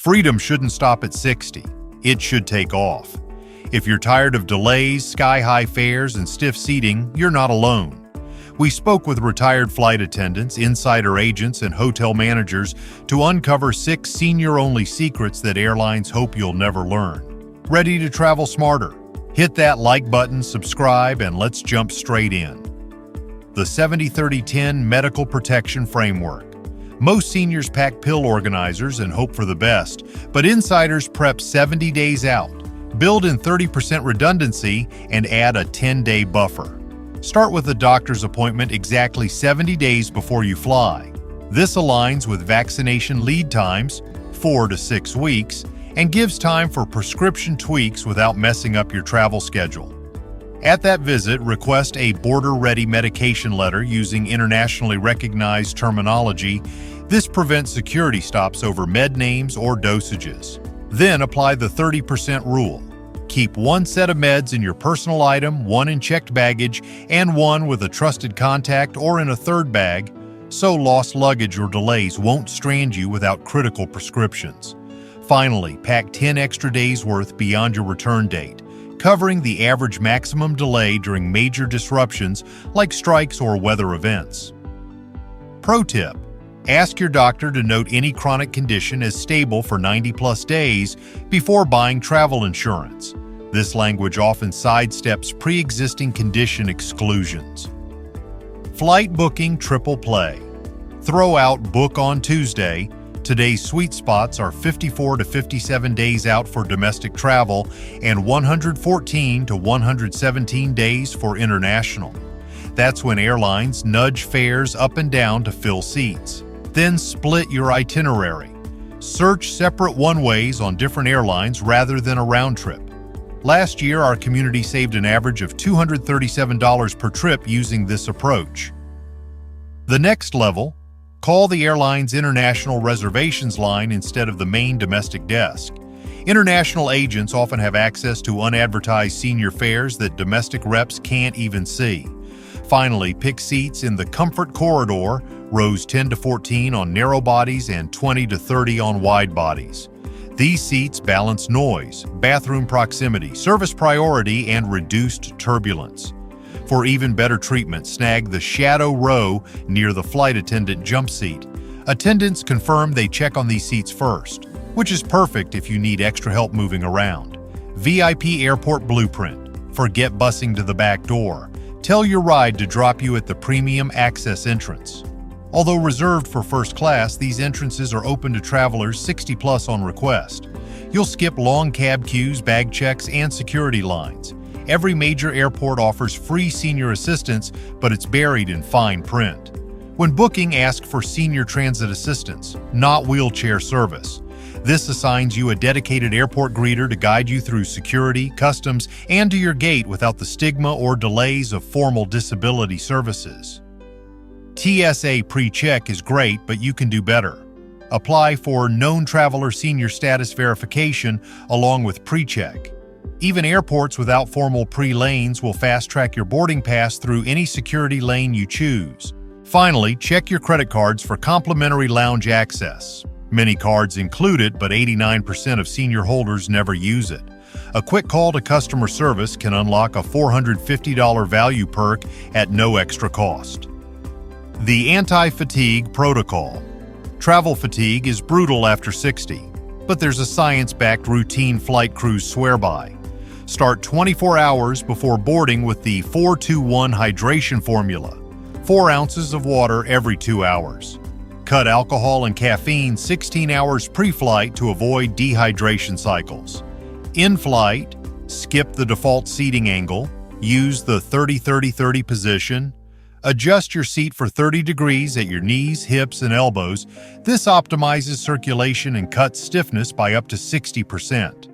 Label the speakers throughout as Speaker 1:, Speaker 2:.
Speaker 1: Freedom shouldn't stop at 60. It should take off. If you're tired of delays, sky-high fares, and stiff seating, you're not alone. We spoke with retired flight attendants, insider agents, and hotel managers to uncover 6 senior-only secrets that airlines hope you'll never learn. Ready to travel smarter? Hit that like button, subscribe, and let's jump straight in. The 70-30-10 Medical Protection Framework. Most seniors pack pill organizers and hope for the best, but insiders prep 70 days out, build in 30% redundancy, and add a 10-day buffer. Start with a doctor's appointment exactly 70 days before you fly. This aligns with vaccination lead times, 4 to 6 weeks, and gives time for prescription tweaks without messing up your travel schedule. At that visit, request a border-ready medication letter using internationally recognized terminology. This prevents security stops over med names or dosages. Then apply the 30% rule. Keep 1 set of meds in your personal item, 1 in checked baggage, and 1 with a trusted contact or in a third bag, so lost luggage or delays won't strand you without critical prescriptions. Finally, pack 10 extra days' worth beyond your return date, covering the average maximum delay during major disruptions like strikes or weather events. Pro tip: ask your doctor to note any chronic condition as stable for 90+ days before buying travel insurance. This language often sidesteps pre-existing condition exclusions. Flight booking triple play. Throw out book on Tuesday. Today's sweet spots are 54 to 57 days out for domestic travel and 114 to 117 days for international. That's when airlines nudge fares up and down to fill seats. Then split your itinerary. Search separate one-ways on different airlines rather than a round trip. Last year, our community saved an average of $237 per trip using this approach. The next level: call the airline's international reservations line instead of the main domestic desk. International agents often have access to unadvertised senior fares that domestic reps can't even see. Finally, pick seats in the comfort corridor, rows 10 to 14 on narrow bodies and 20 to 30 on wide bodies. These seats balance noise, bathroom proximity, service priority, and reduced turbulence. For even better treatment, snag the shadow row near the flight attendant jump seat. Attendants confirm they check on these seats first, which is perfect if you need extra help moving around. VIP Airport Blueprint. Forget busing to the back door. Tell your ride to drop you at the premium access entrance. Although reserved for first class, these entrances are open to travelers 60+ on request. You'll skip long cab queues, bag checks, and security lines. Every major airport offers free senior assistance, but it's buried in fine print. When booking, ask for senior transit assistance, not wheelchair service. This assigns you a dedicated airport greeter to guide you through security, customs, and to your gate without the stigma or delays of formal disability services. TSA pre-check is great, but you can do better. Apply for known traveler senior status verification along with pre-check. Even airports without formal pre-lanes will fast-track your boarding pass through any security lane you choose. Finally, check your credit cards for complimentary lounge access. Many cards include it, but 89% of senior holders never use it. A quick call to customer service can unlock a $450 value perk at no extra cost. The Anti-Fatigue Protocol. Travel fatigue is brutal after 60, but there's a science-backed routine flight crews swear by. Start 24 hours before boarding with the 4-2-1 hydration formula, 4 ounces of water every 2 hours. Cut alcohol and caffeine 16 hours pre-flight to avoid dehydration cycles. In flight, skip the default seating angle, use the 30-30-30 position, adjust your seat for 30 degrees at your knees, hips, and elbows. This optimizes circulation and cuts stiffness by up to 60%.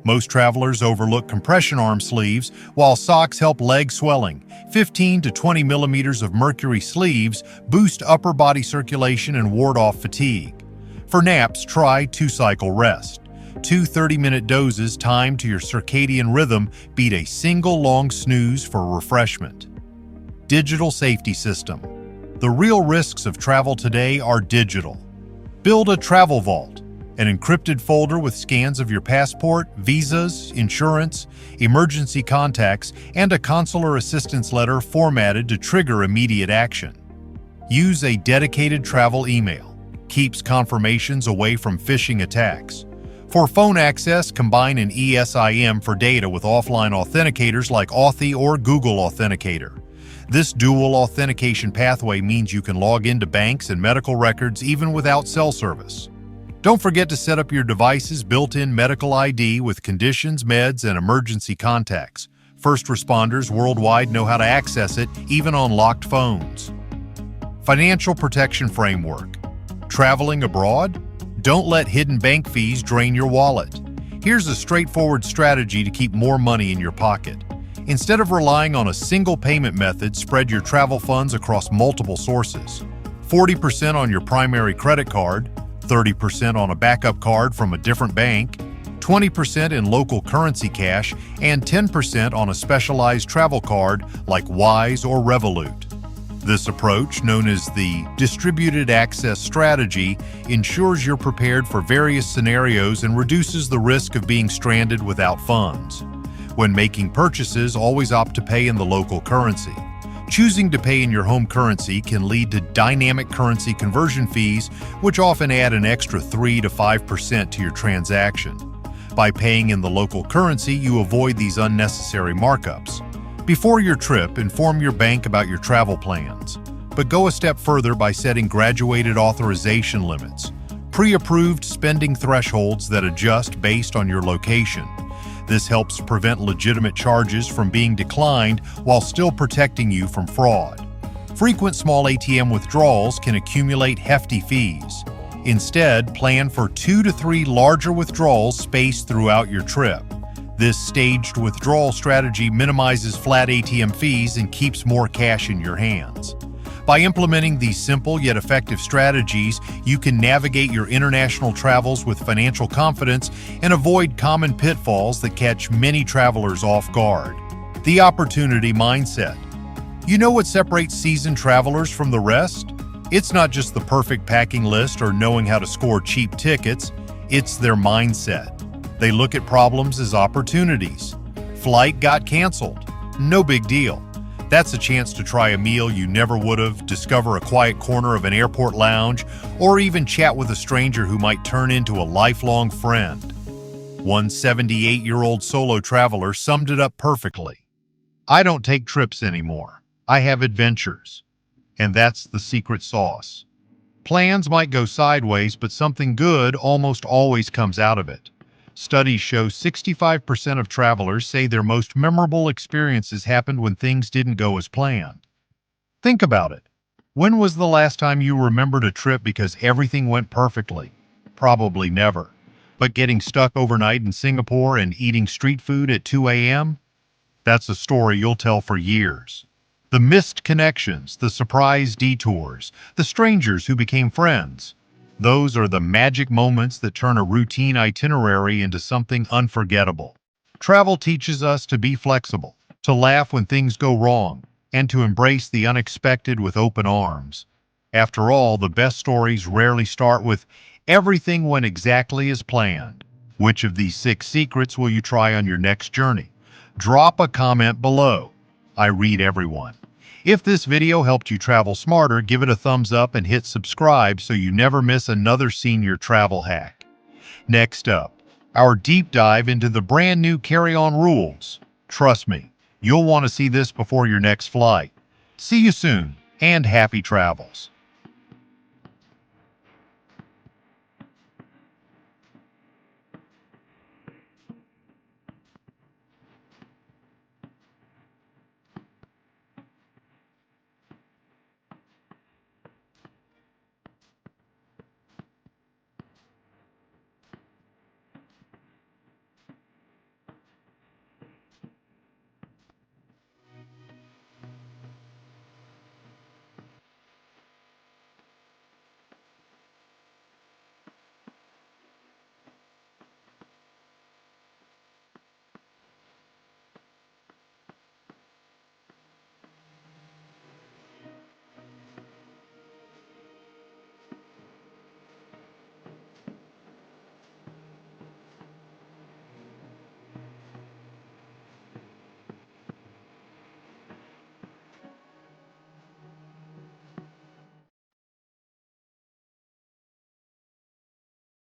Speaker 1: Most travelers overlook compression arm sleeves, while socks help leg swelling. 15 to 20 millimeters of mercury sleeves boost upper body circulation and ward off fatigue. For naps, try 2-cycle rest. 2 30-minute doses timed to your circadian rhythm beat a single long snooze for refreshment. Digital safety system. The real risks of travel today are digital. Build a travel vault. an encrypted folder with scans of your passport, visas, insurance, emergency contacts, and a consular assistance letter formatted to trigger immediate action. Use a dedicated travel email. Keeps confirmations away from phishing attacks. For phone access, combine an ESIM for data with offline authenticators like Authy or Google Authenticator. This dual authentication pathway means you can log into banks and medical records even without cell service. Don't forget to set up your device's built-in medical ID with conditions, meds, and emergency contacts. First responders worldwide know how to access it, even on locked phones. Financial protection framework. Traveling abroad? Don't let hidden bank fees drain your wallet. Here's a straightforward strategy to keep more money in your pocket. Instead of relying on a single payment method, spread your travel funds across multiple sources. 40% on your primary credit card, 30% on a backup card from a different bank, 20% in local currency cash, and 10% on a specialized travel card like Wise or Revolut. This approach, known as the distributed access strategy, ensures you're prepared for various scenarios and reduces the risk of being stranded without funds. When making purchases, always opt to pay in the local currency. Choosing to pay in your home currency can lead to dynamic currency conversion fees, which often add an extra 3 to 5% to your transaction. By paying in the local currency, you avoid these unnecessary markups. Before your trip, inform your bank about your travel plans, but go a step further by setting graduated authorization limits, pre-approved spending thresholds that adjust based on your location. This helps prevent legitimate charges from being declined while still protecting you from fraud. Frequent small ATM withdrawals can accumulate hefty fees. Instead, plan for 2 to 3 larger withdrawals spaced throughout your trip. This staged withdrawal strategy minimizes flat ATM fees and keeps more cash in your hands. By implementing these simple yet effective strategies, you can navigate your international travels with financial confidence and avoid common pitfalls that catch many travelers off guard. The opportunity mindset. You know what separates seasoned travelers from the rest? It's not just the perfect packing list or knowing how to score cheap tickets, it's their mindset. They look at problems as opportunities. Flight got canceled. No big deal. That's a chance to try a meal you never would have, discover a quiet corner of an airport lounge, or even chat with a stranger who might turn into a lifelong friend. One 78-year-old solo traveler summed it up perfectly. I don't take trips anymore. I have adventures. And that's the secret sauce. Plans might go sideways, but something good almost always comes out of it. Studies show 65% of travelers say their most memorable experiences happened when things didn't go as planned. Think about it. When was the last time you remembered a trip because everything went perfectly? Probably never. But getting stuck overnight in Singapore and eating street food at 2 a.m.? That's a story you'll tell for years. The missed connections, the surprise detours, the strangers who became friends. Those are the magic moments that turn a routine itinerary into something unforgettable. Travel teaches us to be flexible, to laugh when things go wrong, and to embrace the unexpected with open arms. After all, the best stories rarely start with everything went exactly as planned. Which of these 6 secrets will you try on your next journey? Drop a comment below. I read everyone. If this video helped you travel smarter, give it a thumbs up and hit subscribe so you never miss another senior travel hack. Next up, our deep dive into the brand new carry-on rules. Trust me, you'll want to see this before your next flight. See you soon, and happy travels.